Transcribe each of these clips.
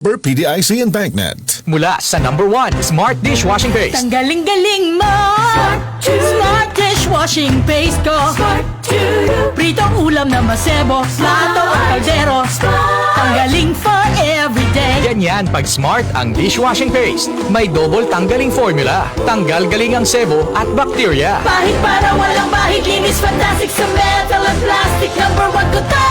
PDIC and BankNet. Mula sa #1 Smart Dishwashing Paste. Tanggaling-galing mo Smart dishwashing paste ko Pritong ulam na masebo Plato at kaldero Tanggaling for everyday. Ganyan pag Smart ang dishwashing paste. May double tanggaling formula. Tanggal galing ang sebo at bakterya. Bahid para walang bahid. Linis fantastic sa metal at plastic. #1 ko to.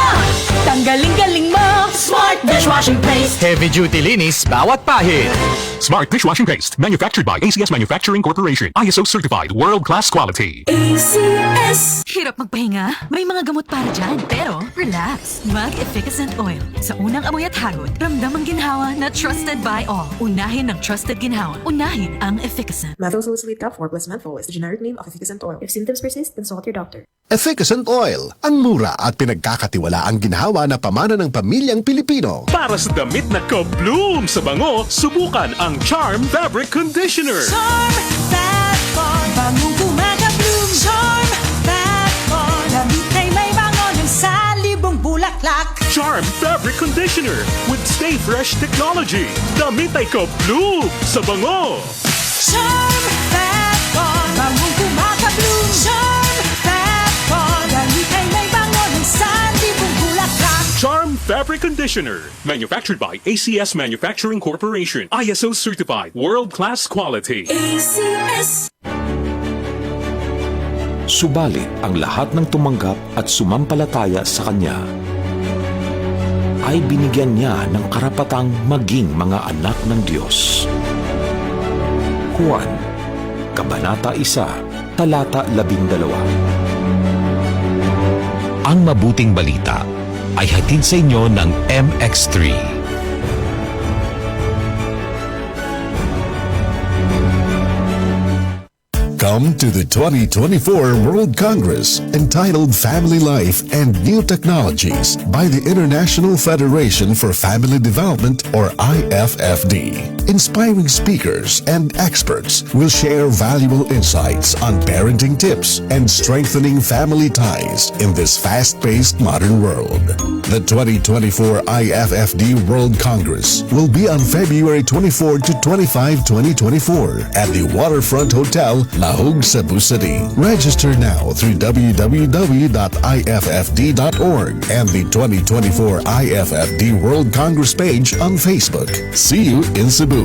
Tanggaling-galing mo Smart dishwashing paste. Heavy duty linis bawat pahid. Smart Dishwashing Paste, manufactured by ACS Manufacturing Corporation. ISO certified, world-class quality. ACS. Hirap magpahinga? May mga gamot para dyan. Pero, relax. Mag-Efficacent Oil. Sa unang amoy at hagod, ramdam ang ginhawa na trusted by all. Unahin ng trusted ginhawa. Unahin ang Efficacent. Menthol salicylate top 4 plus menthol is the generic name of Efficacent oil. If symptoms persist, consult your doctor. Efficacent Oil, ang mura at pinagkakatiwalaang ginhawa na pamana ng pamilyang Pilipino. Para sa damit na ka-bloom sa bango, subukan ang Charm Fabric Conditioner. Charm Fat Bond. Bangong kumaka-bloom. Charm Fat Bond. Damit ay may bango ng salibong bulaklak. Charm Fabric Conditioner with Stay Fresh technology. Damit ay ka-bloom sa bango. Charm Fat Bond. Bangong kumaka-bloom. Charm Fat Bond. Damit ay may bango ng salibong bulaklak. Charm Fabric Conditioner, manufactured by ACS Manufacturing Corporation. ISO certified, world-class quality. ACS. Subalit ang lahat ng tumanggap at sumampalataya sa Kanya ay binigyan niya ng karapatang maging mga anak ng Diyos. Juan, Kabanata 1, Talata 12. Ang mabuting balita ay hatid sa inyo ng MX3. Come to the 2024 World Congress entitled Family Life and New Technologies by the International Federation for Family Development, or IFFD. Inspiring speakers and experts will share valuable insights on parenting tips and strengthening family ties in this fast-paced modern world. The 2024 IFFD World Congress will be on February 24 to 25, 2024 at the Waterfront Hotel, Lahog, Cebu City. Register now through www.iffd.org and the 2024 IFFD World Congress page on Facebook. See you in Cebu.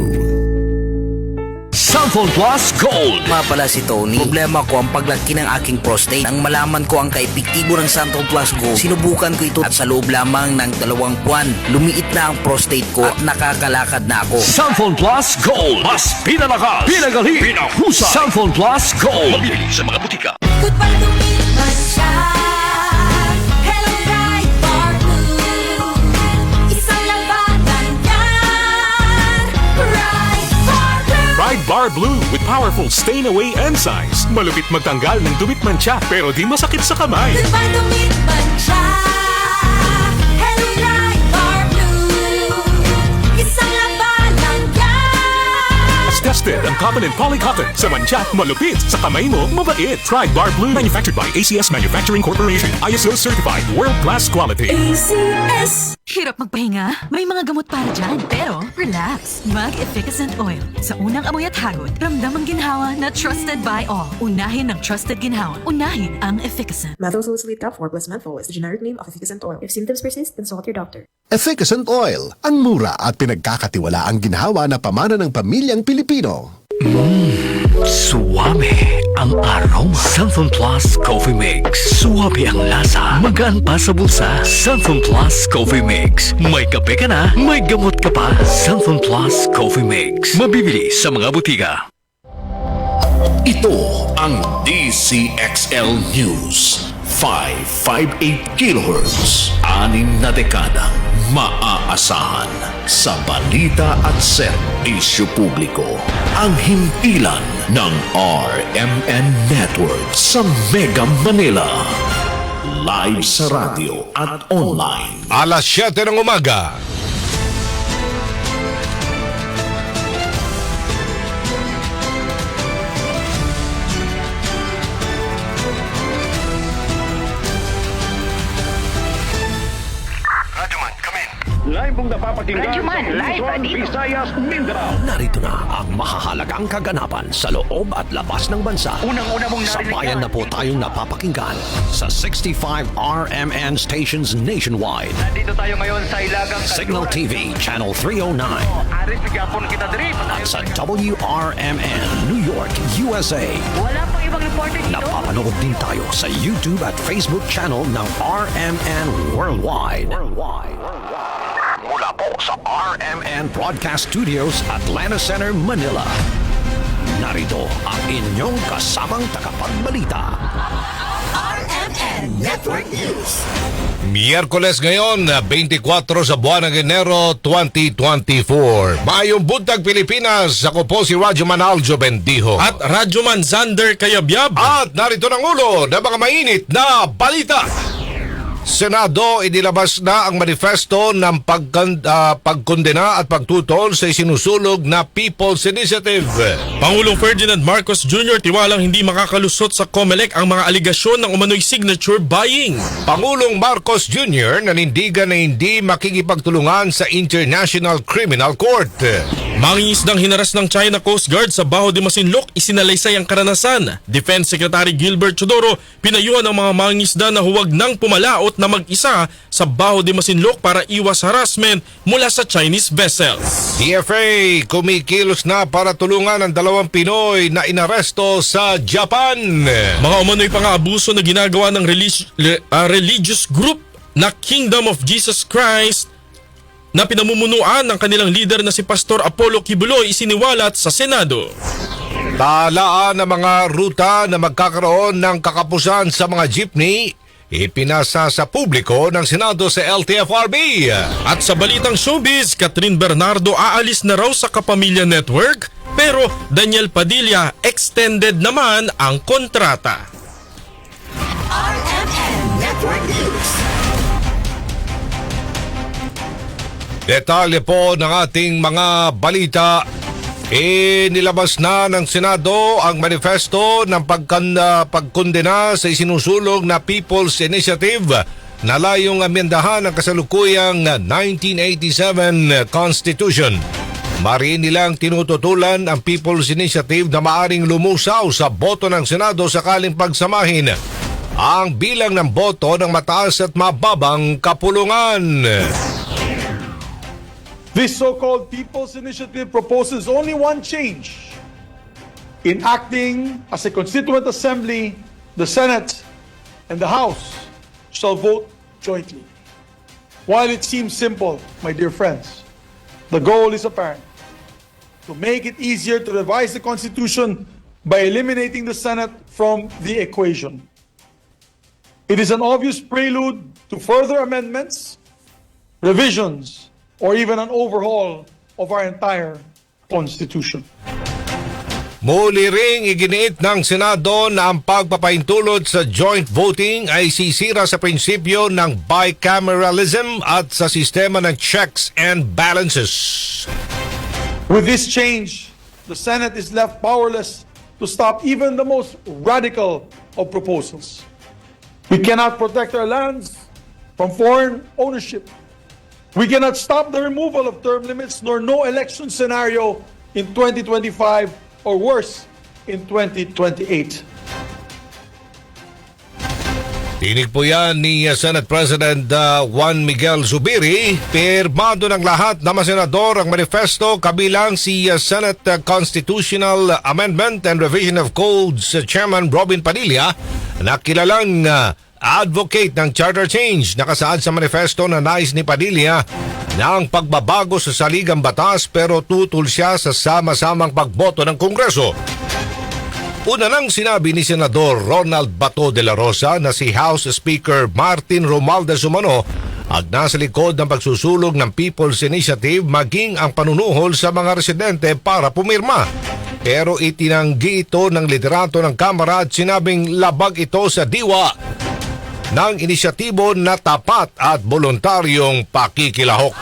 Samphon Plus Gold. Pala si Tony. Problema ko ang paglaki ng aking prostate. Nang malaman ko ang kaepektibo ng Samphon Plus Gold, sinubukan ko ito at sa loob lamang ng 2 buwan, lumiit na ang prostate ko at nakakalakad na ako. Samphon Plus Gold. Mas pinalakas, pinagaling, pinahusay. Samphon Plus Gold. Mabili sa mga butika. Goodbye to me, Masya. Hello, Bright Bar Blue. Isang labanan yan. Bright Bar Blue. Pride Bar Blue with powerful stain-away enzymes. Malupit magtanggal ng dumit mancha pero di masakit sa kamay. Goodbye to me, Masya. Hello, Bright Bar Blue. Isang labanan yan. As tested ang cotton and polycotton sa mancha, malupit sa kamay mo, mabait. Pride Bar Blue, manufactured by ACS Manufacturing Corporation. ISO certified, world-class quality. ACS. Hirap magpahinga? May mga gamot para dyan. Pero, relax. Mag-Efficacent Oil. Sa unang amoy at hagod, ramdam ang ginhawa na trusted by all. Unahin ng trusted ginhawa. Unahin ang Efficacent. Menthol salicylate top 4 plus menthol is the generic name of Efficacent oil. If symptoms persist, consult your doctor. Efficacent Oil, ang mura at pinagkakatiwalaang ginhawa na pamana ng pamilyang Pilipino. Suwabe ang aroma. Samphon Plus Coffee Mix. Suwabe ang lasa. Magaan pa sa bulsa. Samphon Plus Coffee Mix. May kape ka na, may gamot ka pa. Samphon Plus Coffee Mix. Mabibili sa mga butika. Ito ang DCXL News. 558 kHz. 6 na dekadang maaasahan sa balita at serbisyo publiko. Ang himpilan ng RMN Network sa Mega Manila. Live sa radio at online. Alas 7 ng umaga. Live mong napapakinggan sa Visayas, Mindanao. Narito na ang mahahalagang kaganapan sa loob at labas ng bansa. Unang-una mong sabayan na po tayong napapakinggan sa 65 RMN stations nationwide. Nandito tayo ngayon sa Ilagang Signal TV Channel 309 Aris Gapon kita diri. at sa WRMN New York, USA. Wala pang ibang reporter dito. Napapanood din tayo sa YouTube at Facebook channel ng RMN Worldwide. Mula po sa RMN Broadcast Studios, Atlanta Center, Manila. Narito ang inyong kasamang tagapagbalita. RMN Network News. Miyerkules ngayon, 24 sa buwan ng Enero 2024. Maayong buntag Pilipinas, ako po si Radyo Manaljo Bendijo. At Radyoman Zander Kayabyab. At narito ng ulo ng mga mainit na balita. Senado, inilabas na ang manifesto ng pagkondena at pagtutol sa isinusulog na People's Initiative. Pangulong Ferdinand Marcos Jr. tiwalang hindi makakalusot sa COMELEC ang mga aligasyon ng umano'y signature buying. Pangulong Marcos Jr. nanindigan na hindi makikipagtulungan sa International Criminal Court. Mangingisdang hinaras ng China Coast Guard sa Baho de Masinloc, isinalaysay ang karanasan. Defense Secretary Gilbert Chodoro pinayuhan ang mga mangingisda na huwag nang pumalaot na mag-isa sa Baho de Masinloc para iwas harassment mula sa Chinese vessels. DFA kumikilos na para tulungan ang 2 Pinoy na inaresto sa Japan. Mga umano'y pang-aabuso na ginagawa ng religious group na Kingdom of Jesus Christ na pinamumunuan ng kanilang leader na si Pastor Apollo Kibuloy isiniwalat sa Senado. Talaan ng mga ruta na magkakaroon ng kakapusan sa mga jeepney ipinasa sa publiko ng Senado sa LTFRB. At sa balitang showbiz, Catherine Bernardo aalis na raw sa Kapamilya Network, pero Daniel Padilla extended naman ang kontrata. RMN Network News. Detalye po ng ating mga balita. Nilabas na ng Senado ang manifesto ng pagkondena sa isinusulog na People's Initiative na layong amendahan ang kasalukuyang 1987 Constitution. Mariin nilang tinututulan ang People's Initiative na maaring lumusaw sa boto ng Senado sakaling pagsamahin ang bilang ng boto ng mataas at mababang kapulungan. This so-called People's Initiative proposes only one change. In acting as a constituent assembly, the Senate and the House shall vote jointly. While it seems simple, my dear friends, the goal is apparent. To make it easier to revise the Constitution by eliminating the Senate from the equation. It is an obvious prelude to further amendments, revisions, or even an overhaul of our entire Constitution. Muli ring iginiit ng Senado na ang pagpapaintulot sa joint voting ay sisira sa prinsipyo ng bicameralism at sa sistema ng checks and balances. With this change, the Senate is left powerless to stop even the most radical of proposals. We cannot protect our lands from foreign ownership. We cannot stop the removal of term limits nor no election scenario in 2025 or worse, in 2028. Tinig po yan ni Senate President Juan Miguel Zubiri. Pirmado ng lahat na mga senador ang manifesto kabilang si Senate Constitutional Amendment and Revision of Codes Chairman Robin Padilla na kilalang advocate ng charter change. Nakasaad sa manifesto na nais ni Padilla na ang pagbabago sa saligang batas pero tutol siya sa sama-samang pagboto ng Kongreso. Una nang sinabi ni Senador Ronald Bato de la Rosa na si House Speaker Martin Romualdez umano at nasa likod ng pagsusulog ng People's Initiative maging ang panunuhol sa mga residente para pumirma. Pero itinanggi ito ng liderato ng Kamara at sinabing labag ito sa diwa ng inisyatibo na tapat at voluntaryong pakikilahok.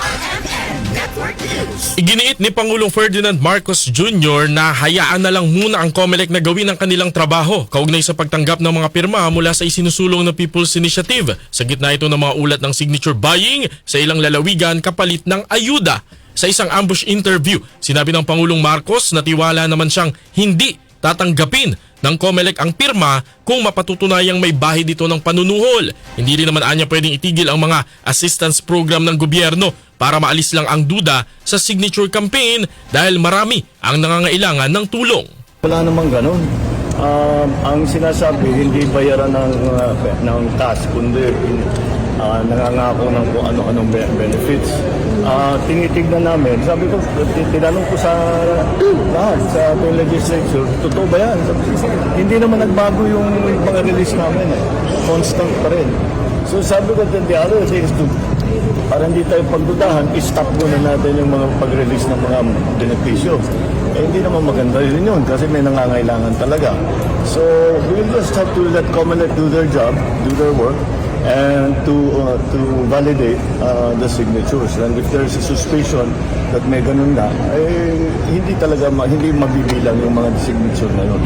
Iginiit ni Pangulong Ferdinand Marcos Jr. na hayaan na lang muna ang COMELEC na gawin ang kanilang trabaho kaugnay sa pagtanggap ng mga pirma mula sa isinusulong na People's Initiative. Sa gitna ito ng mga ulat ng signature buying sa ilang lalawigan kapalit ng ayuda. Sa isang ambush interview, sinabi ng Pangulong Marcos na tiwala naman siyang hindi tatanggapin ng COMELEC ang pirma kung mapatutunayang may bahid dito ng panunuhol. Hindi rin naman anya pwedeng itigil ang mga assistance program ng gobyerno para maalis lang ang duda sa signature campaign dahil marami ang nangangailangan ng tulong. Wala namang ganun. Ang sinasabi, hindi bayaran ng cash, kundi nangangako ng kung ano-anong benefits. Tinitignan namin. Sabi ko, tinanong ko sa lahat, sa legislature, totoo ba yan? Hindi naman nagbago yung mga release namin. Constant pa rin. So sabi ko, the other thing is to, para hindi tayo pagdudahan, i-stop muna natin yung mga pag-release ng mga benepisyo. Hindi naman maganda rin yun kasi may nangangailangan talaga. So we'll just have to let COMELEC do their job, do their work, and to validate the signatures. And if there's a suspicion that may ganun na, hindi mabibilang yung mga signature na yun.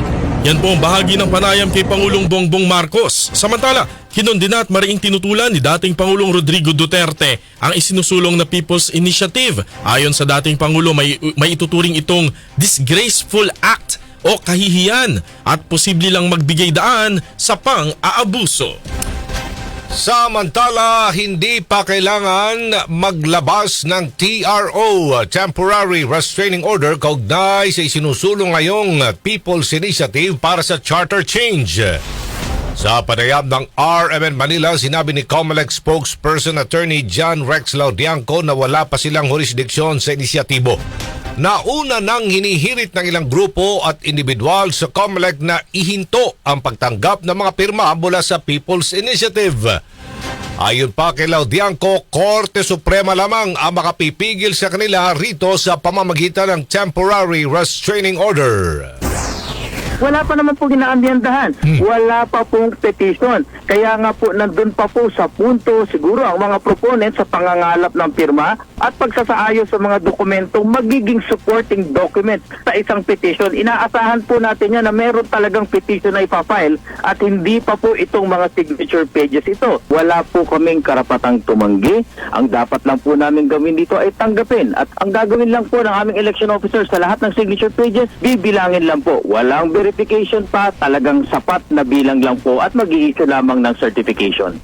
Yan po ang bahagi ng panayam kay Pangulong Bongbong Marcos. Samantala, kinondena at mariing tinutulan ni dating Pangulong Rodrigo Duterte ang isinusulong na People's Initiative. Ayon sa dating Pangulo, may ituturing itong disgraceful act o kahihiyan at posible lang magbigay daan sa pang-aabuso. Samantala, hindi pa kailangan maglabas ng TRO, Temporary Restraining Order, kaugnay sa isinusulong ngayong People's Initiative para sa charter change. Sa panayam ng RMN Manila, sinabi ni COMELEC spokesperson Attorney John Rex Laudianco na wala pa silang jurisdiksyon sa inisyatibo. Nauna nang hinihirit ng ilang grupo at individual sa COMELEC na ihinto ang pagtanggap ng mga pirma mula sa People's Initiative. Ayon pa kay Laudianco, Korte Suprema lamang ang makapipigil sa kanila rito sa pamamagitan ng Temporary Restraining Order. Wala pa naman po ginaambiyandahan. Wala pa pong petition. Kaya nga po nandun pa po sa punto siguro ang mga proponent sa pangangalap ng pirma at pagsasaayos sa mga dokumentong magiging supporting document sa isang petition. Inaasahan po natin yan na meron talagang petition na ipafile at hindi pa po itong mga signature pages ito. Wala po kaming karapatang tumanggi. Ang dapat lang po namin gawin dito ay tanggapin. At ang gagawin lang po ng aming election officers sa lahat ng signature pages, bibilangin lang po. Walang verification pa, talagang sapat na bilang lang po at mag-i-issue lamang ng certification.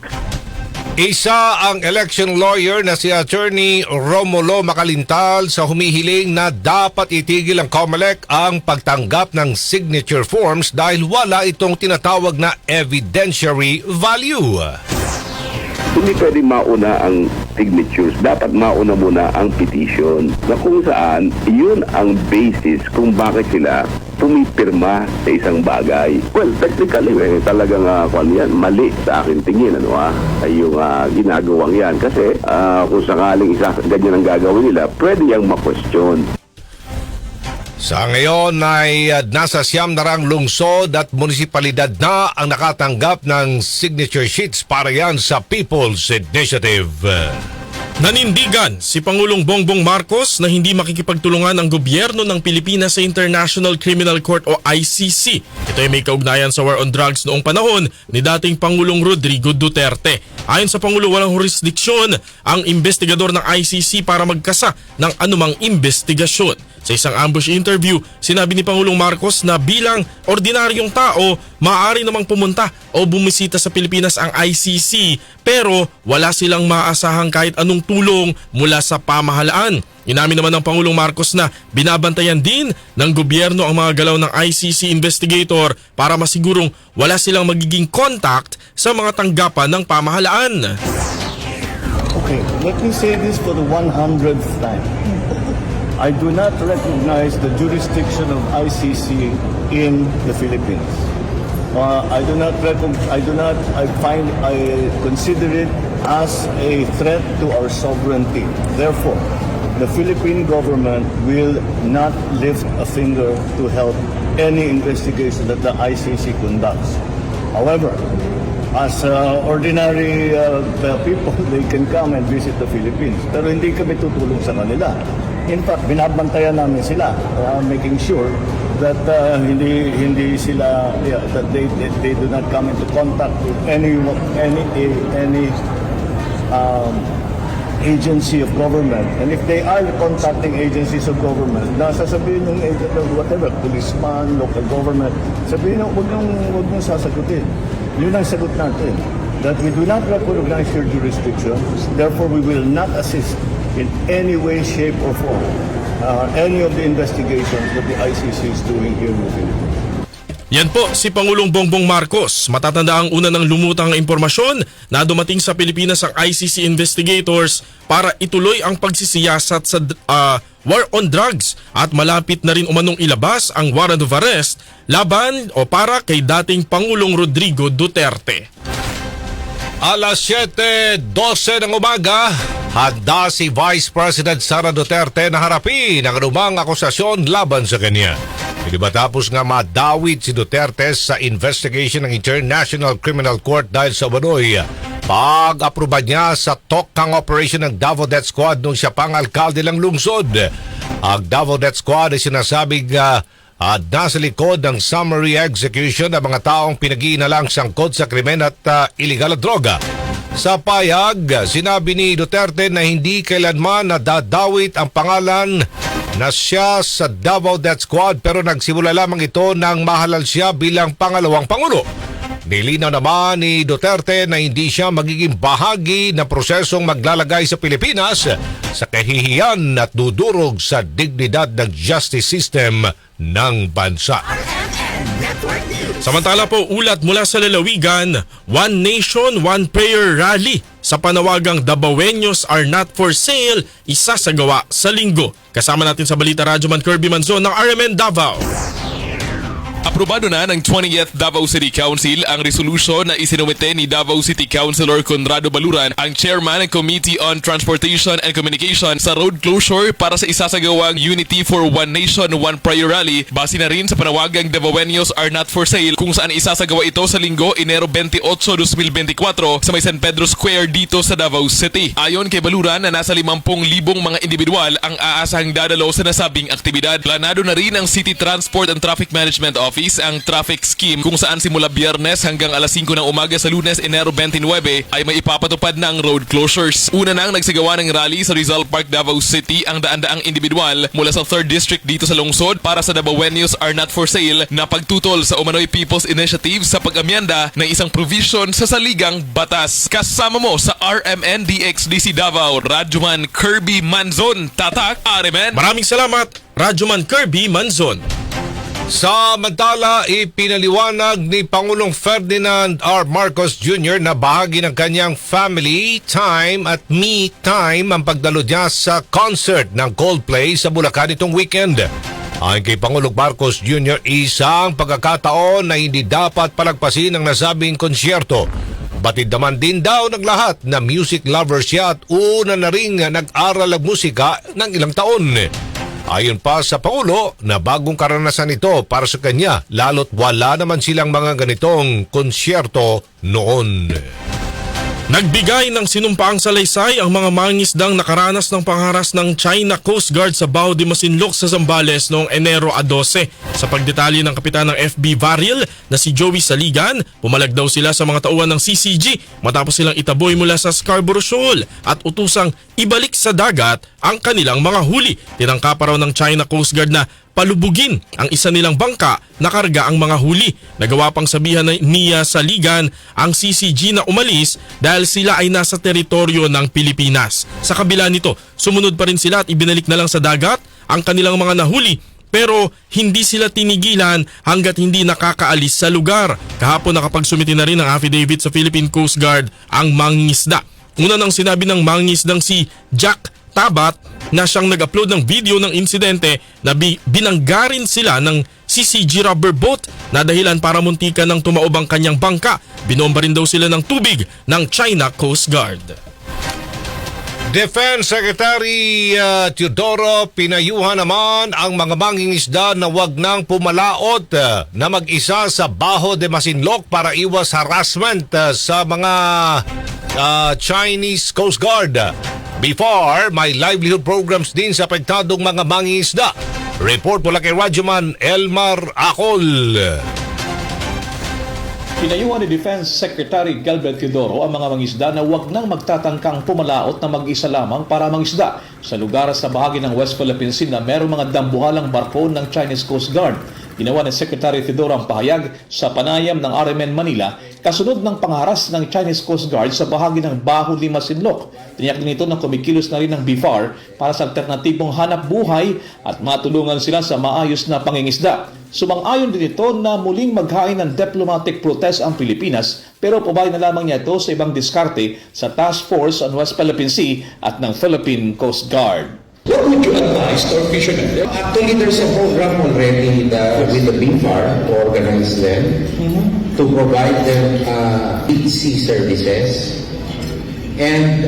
Isa ang election lawyer na si Attorney Romulo Macalintal sa humihiling na dapat itigil ng COMELEC ang pagtanggap ng signature forms dahil wala itong tinatawag na evidentiary value. Hindi pwede mauna ang signatures. Dapat mauna muna ang petition na kung saan yun ang basis kung bakit sila pumipirma sa isang bagay. Well, technically, talagang mali sa akin tingin. Ay yung ginagawang yan. Kasi kung sakaling ganyan ang gagawin nila, pwede yung ma-question. Sa ngayon ay nasa 9 na rang lungsod at munisipalidad na ang nakatanggap ng signature sheets para yan sa People's Initiative. Nanindigan si Pangulong Bongbong Marcos na hindi makikipagtulungan ang gobyerno ng Pilipinas sa International Criminal Court o ICC. Ito ay may kaugnayan sa war on drugs noong panahon ni dating Pangulong Rodrigo Duterte. Ayon sa Pangulo, walang jurisdiksyon ang investigador ng ICC para magkasa ng anumang investigasyon. Sa isang ambush interview, sinabi ni Pangulong Marcos na bilang ordinaryong tao, maaari namang pumunta o bumisita sa Pilipinas ang ICC pero wala silang maaasahang kahit anong tulong mula sa pamahalaan. Inamin naman ng Pangulong Marcos na binabantayan din ng gobyerno ang mga galaw ng ICC investigator para masigurong wala silang magiging contact sa mga tanggapan ng pamahalaan. Okay, let me say this for the 100th time. I do not recognize the jurisdiction of ICC in the Philippines. I consider it as a threat to our sovereignty. Therefore, the Philippine government will not lift a finger to help any investigation that the ICC conducts. However, as ordinary people, they can come and visit the Philippines. Pero hindi kami tutulong sa kanila. In fact, binabantayan namin sila, making sure that hindi sila that they do not come into contact with any agency of government, and if they are contacting agencies of government, nasasabihin yung agent of whatever, policeman, local government, sabihin nyo, huwag nyo sasagutin. Yun ang sagot natin. That we do not recognize your jurisdiction, therefore we will not assist in any way, shape, or form any of the investigations that the ICC is doing here in the Philippines. Yan po si Pangulong Bongbong Marcos. Matatanda ang una ng lumutang impormasyon na dumating sa Pilipinas ang ICC investigators para ituloy ang pagsisiyasat sa war on drugs at malapit na rin umanong ilabas ang warrant of arrest laban o para kay dating Pangulong Rodrigo Duterte. Alas 7:12 ng umaga, handa si Vice President Sara Duterte na harapin ang anumang akusasyon laban sa kanya. Hindi matapos nga madawit si Duterte sa investigation ng International Criminal Court dahil sa umano'y pag-aproba niya sa Tokang operation ng Davao Death Squad nung siya pang alkalde ng lungsod. Ang Davao Death Squad ay sinasabing nasa likod ng summary execution ng mga taong pinag-iinalang sangkot sa krimen at iligal na droga. Sa payag, sinabi ni Duterte na hindi kailanman nadadawit ang pangalan na siya sa Davao Death Squad pero nagsimula lamang ito nang mahalal siya bilang pangalawang pangulo. Nilinaw naman ni Duterte na hindi siya magiging bahagi ng prosesong maglalagay sa Pilipinas sa kahihiyan at dudurog sa dignidad ng justice system ng bansa. Samantala po, ulat mula sa lalawigan, One Nation, One Prayer Rally sa panawagang Davaoenos are not for sale, isasagawa sa linggo. Kasama natin sa Balita Radyoman Kirby Manzon ng RMN Davao. Aprobado na ng 20th Davao City Council ang resolusyon na isinumite ni Davao City Councilor Conrado Baluran, ang chairman ng Committee on Transportation and Communication, sa road closure para sa isasagawang Unity for One Nation, One Prayer Rally base na rin sa panawagang Davaoenos are not for sale, kung saan isasagawa ito sa linggo, Enero 28, 2024 sa may San Pedro Square dito sa Davao City. Ayon kay Baluran na nasa 50,000 mga individual ang aasahang dadalo sa nasabing aktibidad. Planado na rin ang City Transport and Traffic Management Office ang traffic scheme kung saan simula Biyernes hanggang alas 5 ng umaga sa Lunes, Enero 29 ay may ipapatupad ng road closures. Una nang nagsagawa ng rally sa Rizal Park, Davao City ang daan-daang individual mula sa 3rd District dito sa lungsod para sa Davaoenos are not for sale na pagtutol sa umano'y People's Initiative sa pag-amyenda ng isang provision sa saligang batas. Kasama mo sa RMN DXDC Davao, Radyoman Kirby Manzon, Tatak RMN. Maraming salamat, Radyoman Kirby Manzon. Samantala, ipinaliwanag ni Pangulong Ferdinand R. Marcos Jr. na bahagi ng kanyang family time at me time ang pagdalo niya sa concert ng Coldplay sa Bulacan itong weekend. Ayon kay Pangulong Marcos Jr., isang pagkakataon na hindi dapat palagpasin ang nasabing konsyerto. Batid naman din daw ng lahat na music lover siya at una na rin nag-aral ng musika ng ilang taon. Ayon pa sa Pangulo na bagong karanasan ito para sa kanya, lalo't wala naman silang mga ganitong konsyerto noon. Nagbigay ng sinumpaang salaysay ang mga mangingisdang nakaranas ng pangharas ng China Coast Guard sa Baho de Masinloc sa Zambales noong Enero 12. Sa pagdetalye ng kapitan ng FB Varil na si Joey Saligan, pumalag daw sila sa mga tauhan ng CCG matapos silang itaboy mula sa Scarborough Shoal at utusang ibalik sa dagat ang kanilang mga huli. Tinangka pa raw ng China Coast Guard na palubugin ang isa nilang bangka na karga ang mga huli. Nagawa pang sabihan niya sa Ligan ang CCG na umalis dahil sila ay nasa teritoryo ng Pilipinas. Sa kabila nito, sumunod pa rin sila at ibinalik na lang sa dagat ang kanilang mga nahuli, pero hindi sila tinigilan hanggat hindi nakakaalis sa lugar. Kahapon nakapagsumiti na rin ng affidavit sa Philippine Coast Guard ang mangingisda. Una nang sinabi ng mangingisdang si Jack Tabat na siyang nag-upload ng video ng insidente na binanggarin sila ng CCG rubber boat na dahilan para muntikan ng tumaob ang kanyang bangka. Binomba rin daw sila ng tubig ng China Coast Guard. Defense Secretary Teodoro pinayuhan naman ang mga mangingisda na wag nang pumalaot na mag-isa sa Baho de Masinloc para iwas harassment sa mga Chinese Coast Guard. Before, may livelihood programs din sa apektadong mga mangingisda. Report mula kay Radyoman Elmar Acol. Pinayuhan ni Defense Secretary Gilbert Teodoro ang mga mangisda na huwag nang magtatangkang pumalaot na mag-isa lamang para mangisda sa lugar sa bahagi ng West Philippine Sea na merong mga dambuhalang barko ng Chinese Coast Guard. Ginawa ni Secretary Teodoro ang pahayag sa panayam ng RMN Manila kasunod ng pangharas ng Chinese Coast Guard sa bahagi ng Baho Lima Sinloc. Tiniyak nito na kumikilos na rin ng BFAR para sa alternatibong hanap buhay at matulungan sila sa maayos na pangingisda. Sumang-ayon din ito na muling maghain ng diplomatic protest ang Pilipinas pero pabay na lamang niya ito sa ibang diskarte sa Task Force on West Philippine Sea at ng Philippine Coast Guard. What would you advise to our fishermen? Actually, there's a program already with the BFAR to organize them, to provide them deep sea services, and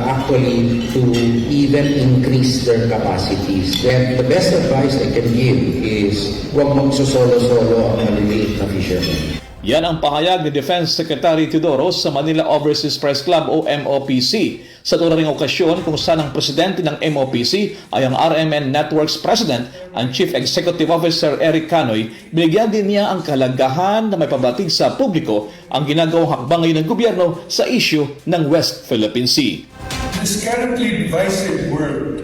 actually to even increase their capacities. And the best advice I can give is huwag magsosolo-solo ang maliliit na fishermen. Yan ang pahayag ni Defense Secretary Teodoro sa Manila Overseas Press Club o MOPC. Sa turing okasyon kung saan ang presidente ng MOPC ay ang RMN Network's President, ang Chief Executive Officer Eric Canoy, binigyan din niya ang kahalagahan na may pabatid sa publiko ang ginagawang hakbang ngayon ng gobyerno sa issue ng West Philippine Sea. In this currently divisive world,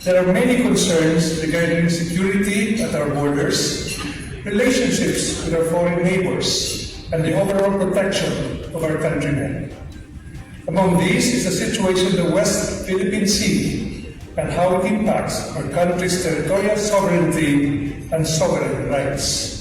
there are many concerns regarding security at our borders, relationships with our foreign neighbors, and the overall protection of our countrymen. Among these is the situation in the West Philippine Sea and how it impacts our country's territorial sovereignty and sovereign rights.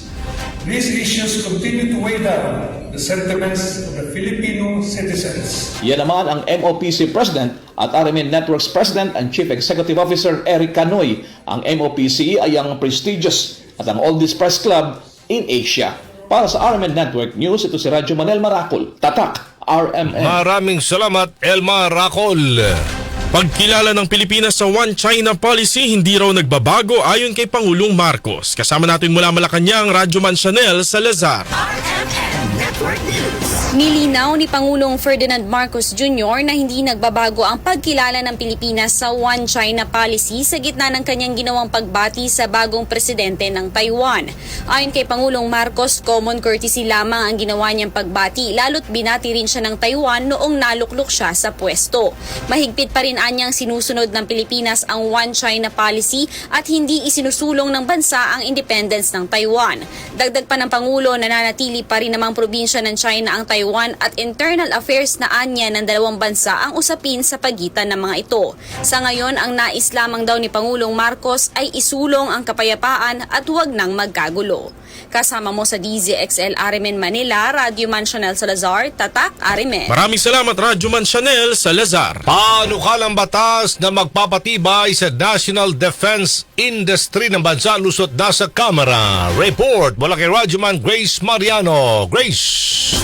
These issues continue to weigh down the sentiments of the Filipino citizens. Yan naman ang MOPC President at RMN Network's President and Chief Executive Officer Eric Canoy. Ang MOPC ay ang prestigious at ang oldest press club in Asia. Para sa RMN Network News, ito si Radyo Manel Maracol. Tatak, RMN. Maraming salamat, Elma Racol. Pagkilala ng Pilipinas sa One China Policy hindi raw nagbabago ayon kay Pangulong Marcos. Kasama natin mula Malacanang, Radyoman Chanel Salazar. Nilinaw ni Pangulong Ferdinand Marcos Jr. na hindi nagbabago ang pagkilala ng Pilipinas sa One China Policy sa gitna ng kanyang ginawang pagbati sa bagong presidente ng Taiwan. Ayon kay Pangulong Marcos, common courtesy lamang ang ginawa niyang pagbati lalo't binati rin siya ng Taiwan noong naluklok siya sa pwesto. Mahigpit pa rin anyang sinusunod ng Pilipinas ang One China Policy at hindi isinusulong ng bansa ang independence ng Taiwan. Dagdag pa ng Pangulo, nananatili pa rin namang probinsya ng China ang Taiwan at internal affairs na anya ng dalawang bansa ang usapin sa pagitan ng mga ito. Sa ngayon, ang nais lamang daw ni Pangulong Marcos ay isulong ang kapayapaan at huwag nang magkagulo. Kasama mo sa DZXL RMN Manila, Radyoman Chanel Salazar, Tatak RMN. Maraming salamat, Radyoman Chanel Salazar. Panukalang batas na magpapatibay sa national defense industry ng bansa lusot na sa Kamara. Report mula kay Radyoman Grace Mariano. Grace!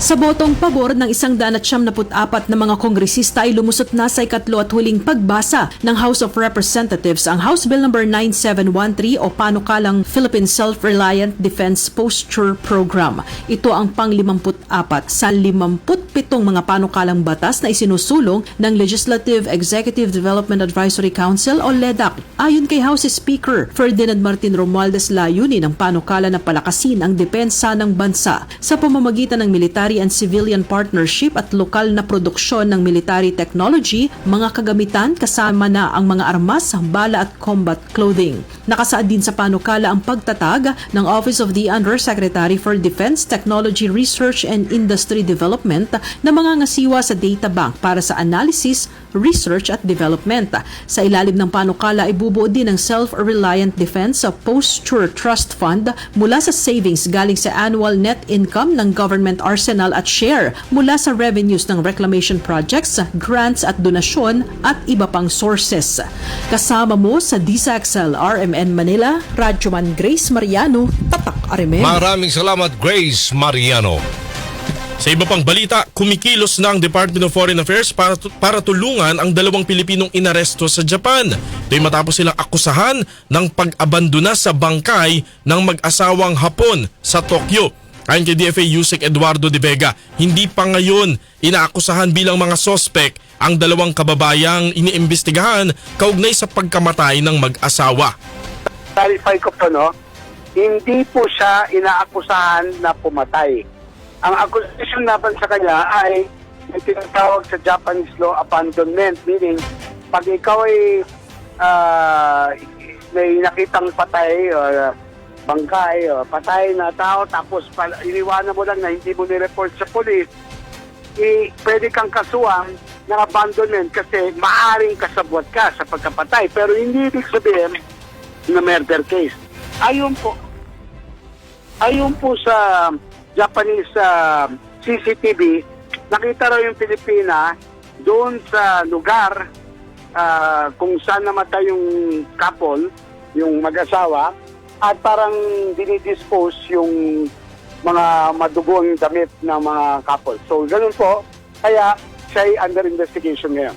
Sa botong pabor ng 174 na mga kongresista ay lumusot na sa ikatlo at huling pagbasa ng House of Representatives ang House Bill No. 9713 o Panukalang Philippine Self-Reliant Defense Posture Program. Ito ang pang-54 sa 57 mga panukalang batas na isinusulong ng Legislative Executive Development Advisory Council o LEDAC. Ayon kay House Speaker Ferdinand Martin Romualdez, layunin ng panukala na palakasin ang depensa ng bansa sa pamamagitan ng military and civilian partnership at lokal na produksyon ng military technology, mga kagamitan kasama na ang mga armas, bala at combat clothing. Nakasaad din sa panukala ang pagtatag ng Office of the Undersecretary for Defense Technology Research and Industry Development na mga ngasiwa sa data bank para sa analysis, research at development. Sa ilalim ng panukala ay bubuo din ng Self-Reliant Defense Posture Trust Fund mula sa savings galing sa annual net income ng government arsenal at share mula sa revenues ng reclamation projects, grants at donasyon at iba pang sources. Kasama mo sa DZXL RMN Manila, Radyoman Grace Mariano, Tatak RMN. Maraming salamat, Grace Mariano. Sa iba pang balita, kumikilos na ang Department of Foreign Affairs para tulungan ang dalawang Pilipinong inaresto sa Japan. Ito'y matapos silang akusahan ng pag-abandona sa bangkay ng mag-asawang Hapon sa Tokyo. Ayon kay DFA Yusek Eduardo de Vega, hindi pa ngayon inaakusahan bilang mga sospek ang dalawang kababayang iniimbestigahan kaugnay sa pagkamatay ng mag-asawa. Clarify ko to, no? hindi po siya inaakusahan na pumatay. Ang accusation naman sa kanya ay may tinatawag sa Japanese law abandonment, meaning pag ikaw ay may nakitang patay o bangkay o patay na tao tapos iniwanan mo lang na hindi mo nireport sa police, pwede kang kasuhan ng abandonment kasi maaring kasabwat ka sa pagkapatay, pero hindi ibig sabihin na murder case. Ayon po sa Japanese CCTV, nakita raw yung Pilipina doon sa lugar kung saan namatay yung couple, yung mag-asawa, at parang dinidispose yung mga madugong damit ng mga couple. So, ganun po. Kaya, siya ay under investigation ngayon.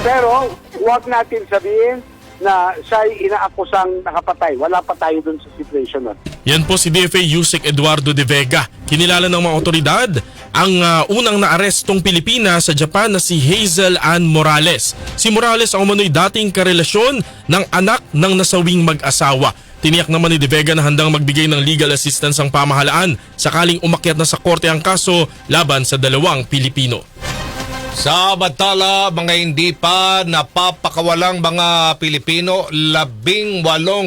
Pero, huwag natin sabihin na siya ay inaakusang nakapatay. Wala pa tayo dun sa situation nun. Yan po si DFA Yusek Eduardo de Vega. Kinilala ng mga otoridad ang unang naarestong Pilipina sa Japan na si Hazel Ann Morales. Si Morales ang umano'y dating karelasyon ng anak ng nasawing mag-asawa. Tiniyak naman ni De Vega na handang magbigay ng legal assistance ang pamahalaan sakaling umakyat na sa korte ang kaso laban sa dalawang Pilipino. Samantala, mga hindi pa napapakawalang mga Pilipino, 18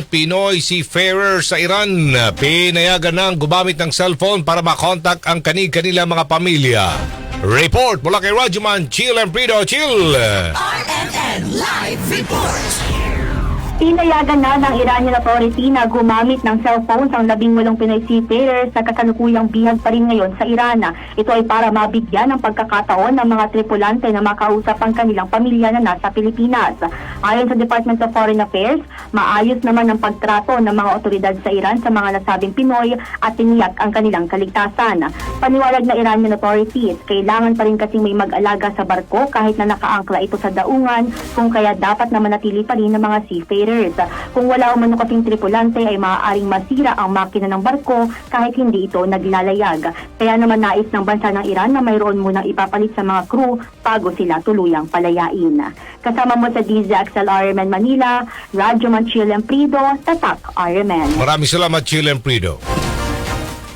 Pinoy seafarer sa Iran pinayagan ng gumamit ng cellphone para makontak ang kanilang mga pamilya. Report mula kay Radyoman Chill and Prido. Chill! RMN Live Report. Pinayagan na ng Iranian Authority na gumamit ng cellphones ang 18 Pinoy seafarers sa kasalukuyang bihag pa rin ngayon sa Iran. Ito ay para mabigyan ng pagkakataon ng mga tripulante na makausap ang kanilang pamilya na nasa Pilipinas. Ayon sa Department of Foreign Affairs, maayos naman ang pagtrato ng mga otoridad sa Iran sa mga nasabing Pinoy at tiniyak ang kanilang kaligtasan. Paniwalag na Iranian authorities, kailangan pa rin kasing may mag-alaga sa barko kahit na nakaangkla ito sa daungan, kung kaya dapat na manatili pa rin ng mga seafarers. Kung wala umano kasing tripulante ay maaaring masira ang makina ng barko kahit hindi ito naglalayag. Kaya naman nais ng bansa ng Iran na mayroon munang ipapalit sa mga crew bago sila tuluyang palayain. Kasama mo sa DZXL RMN Manila, Radyoman Chill and Prido, Tatak RMN. Maraming salamat, Chill and Prido.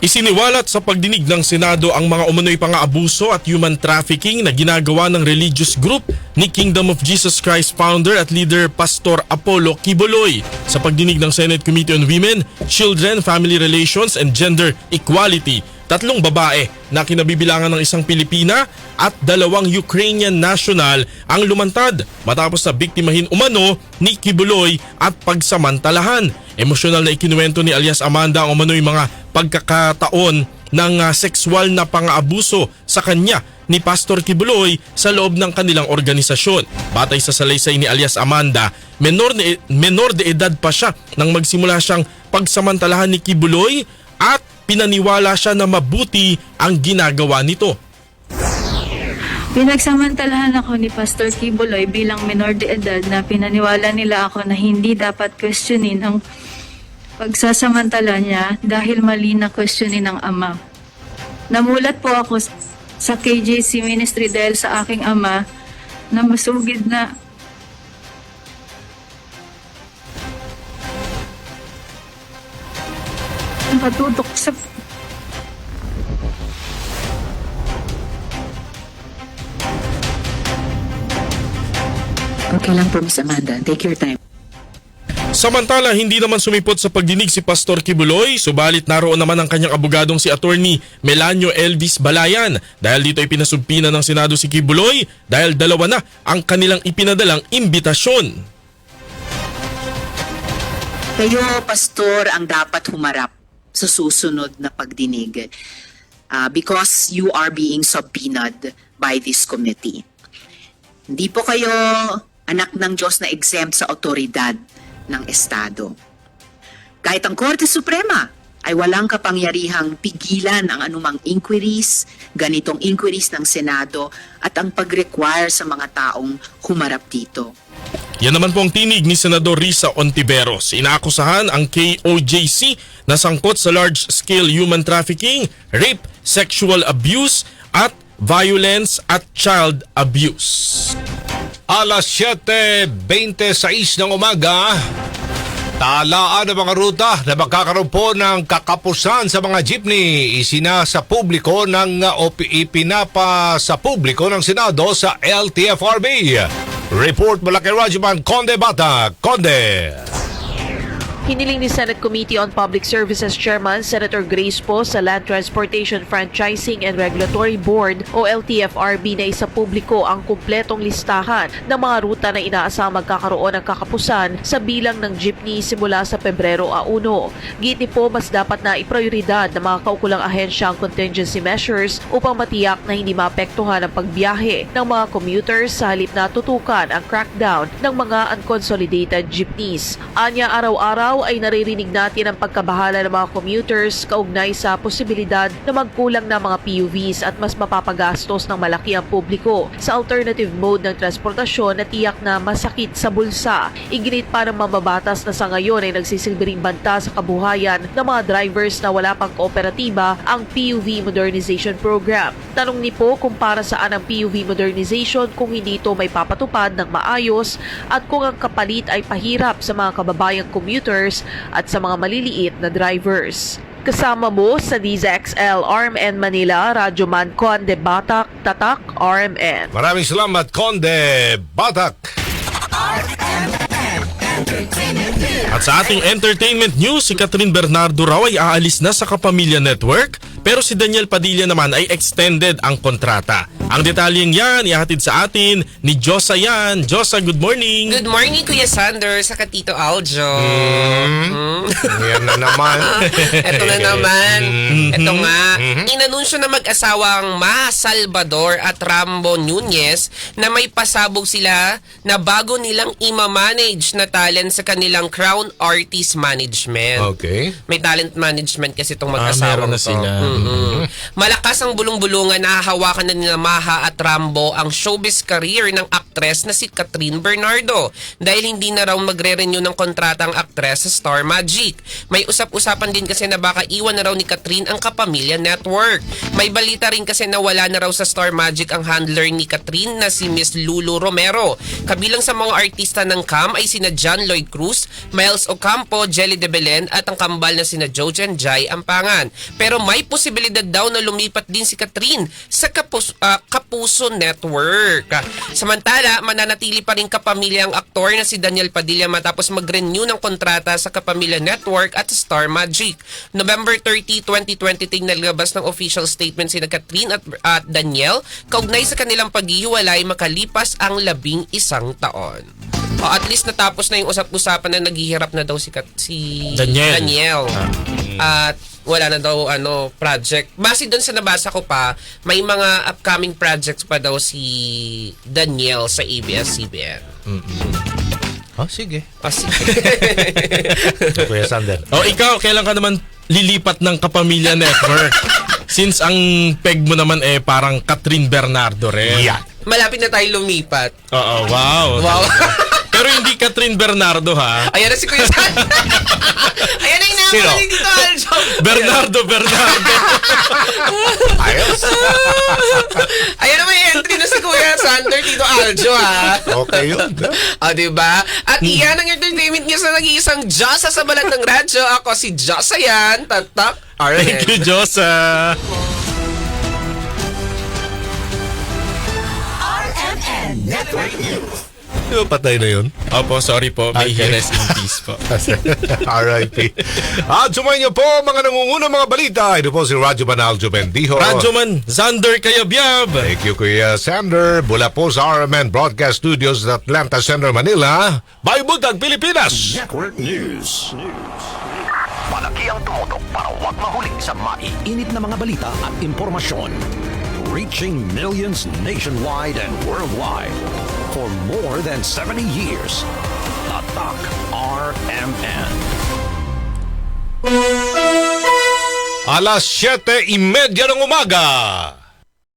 Isiniwalat sa pagdinig ng Senado ang mga umano'y pang-aabuso at human trafficking na ginagawa ng religious group ni Kingdom of Jesus Christ founder at leader Pastor Apollo Quiboloy. Sa pagdinig ng Senate Committee on Women, Children, Family Relations and Gender Equality, 3 babae na kinabibilangan ng isang Pilipina at 2 Ukrainian national ang lumantad matapos na biktimahin umano ni Quiboloy at pagsamantalahan. Emosyonal na ikinuwento ni alias Amanda ang umano'y mga pagkakataon ng sexual na pang-aabuso sa kanya ni Pastor Quiboloy sa loob ng kanilang organisasyon. Batay sa salaysay ni alias Amanda, menor de edad pa siya nang magsimula siyang pagsamantalahan ni Quiboloy at pinaniwala siya na mabuti ang ginagawa nito. Pinagsamantalahan ako ni Pastor Quiboloy bilang menor de edad na pinaniwala nila ako na hindi dapat questionin ang pagsasamantala niya dahil mali na questionin ng ama. Namulat po ako sa KJC Ministry dahil sa aking ama na masugid na nakatutok sa Okay lang po, Miss Amanda. Take your time. Samantala, hindi naman sumipot sa pagdinig si Pastor Quiboloy, subalit naroon naman ang kanyang abogadong si Attorney Melanio Elvis Balayan. Dahil dito ay pinasubpina ng Senado si Quiboloy dahil 2 na ang kanilang ipinadalang imbitasyon. Kayo, Pastor, ang dapat humarap sa susunod na pagdinig because you are being subpoenaed by this committee. Hindi po kayo anak ng Diyos na exempt sa otoridad ng Estado. Kahit ang Korte Suprema ay walang kapangyarihang pigilan ang anumang inquiries, ganitong inquiries ng Senado at ang pag-require sa mga taong humarap dito. Yan naman po ang tinig ni Senador Risa Ontiveros. Inaakusahan ang KOJC na sangkot sa large-scale human trafficking, rape, sexual abuse at violence at child abuse. Alas 7:26 ng umaga, Talaan ng mga ruta na magkakaroon po ng kakapusan sa mga jeepney isinasa publiko ipinapa sa publiko ng Senado sa LTFRB. Report mula kay Rajuman Conde Bata. Conde. Hiniling ni Senate Committee on Public Services Chairman Senator Grace Poe sa Land Transportation Franchising and Regulatory Board o LTFRB na isa publiko ang kumpletong listahan ng mga ruta na inaasang magkakaroon ng kakapusan sa bilang ng jeepney simula sa Pebrero 1. Giit ni Poe, mas dapat na iprioridad ng mga kaukulang ahensya ang contingency measures upang matiyak na hindi maapektuhan ang pagbiyahe ng mga commuters sa halip na tutukan ang crackdown ng mga unconsolidated jeepneys. Anya, araw-araw ay naririnig natin ang pagkabahala ng mga commuters kaugnay sa posibilidad na magkulang na mga PUVs at mas mapapagastos ng malaki ang publiko sa alternative mode ng transportasyon na tiyak na masakit sa bulsa. Iginit pa ng mambabatas na sa ngayon ay nagsisilbing banta sa kabuhayan ng mga drivers na wala pang kooperatiba ang PUV Modernization Program. Tanong ni Po kung para saan ang PUV Modernization kung hindi ito may papatupad ng maayos at kung ang kapalit ay pahirap sa mga kababayang commuters at sa mga maliliit na drivers. Kasama mo sa DZXL RMN Manila, Rajuman Conde Batak, Tatak RMN. Maraming salamat, Conde Batak. At sa ating entertainment news, si Catherine Bernardo raw ay aalis na sa Kapamilya Network, pero si Daniel Padilla naman ay extended ang kontrata. Ang detalyeng yan, ihatid sa atin ni Josa yan. Josa, good morning. Good morning, Kuya Sander, sa Tito Aljo. Yan na naman. Ito na naman. Ito nga, inanunsyo na mag-asawang Ma Salvador at Rambo Nunez na may pasabog sila na bago nilang ima-manage na talent sa kanilang Crown Artist Management. Okay. May talent management kasi itong mag-asawang meron na sila. Malakas ang bulong-bulungan na hahawakan na nila Maha at Rambo ang showbiz career ng aktres na si Catherine Bernardo dahil hindi na raw magre-renew ng kontrata ang aktres sa Star Magic. May usap-usapan din kasi na baka iwan na raw ni Catherine ang Kapamilya Network. May balita rin kasi na wala na raw sa Star Magic ang handler ni Catherine na si Miss Lulu Romero. Kabilang sa mga artista ng CAM ay sina John Lloyd Cruz, Miles Ocampo, Jelly de Belen at ang kambal na sina Jojen Jai Ampangan. Pero may posibilidad daw na lumipat din si Catherine sa Kapuso Network. Samantala, mananatili pa rin kapamilya ang aktor na si Daniel Padilla matapos mag-renew ng kontrata sa Kapamilya Network at Star Magic. November 30, 2020 nalabas ng official statement sina Catherine at Daniel kaugnay sa kanilang paghihiwalay makalipas ang 11 taon. At least natapos na yung usap-usapan na naghihirap na daw si Daniel. At wala na daw project. Base doon sa nabasa ko pa, may mga upcoming projects pa daw si Daniel sa ABS-CBN. Sige. Sige. Kuya Sander. Ikaw, kailan ka naman lilipat ng Kapamilya Network? Since ang peg mo naman parang Catherine Bernardo rin. Yeah. Malapit na tayo lumipat. Oo, wow. Pero hindi Catherine Bernardo, ha? Ayan na si Kuya Sander. Ayan na inaman dito, Aljo. Bernardo. Ayos. Ayan na may entry na si Kuya Sander dito, Aljo, ha? Okay yun. Diba? At iyan ang entertainment niya sa nag-iisang Josa sa balat ng radyo. Ako si Josa yan. Tatak. Thank you, Josa. RMN Network News. Patay na yun. Opo, sorry po. May rest in peace po. R.I.P. At sumayin niyo po mga nangungunang mga balita. Ito po si Rajuman Aljo Bendijo. Rajuman Sander Kayabyab. Thank you, Kuya Sander. Mula po sa RMN Broadcast Studios at Atlanta Center, Manila. Baybuntag, Pilipinas. Network News. Malaki ang tumutok para huwag mahuli sa maiinit na mga balita at impormasyon. Reaching millions nationwide and worldwide. For more than 70 years, Tatak RMN. Alas 7:30 ng umaga.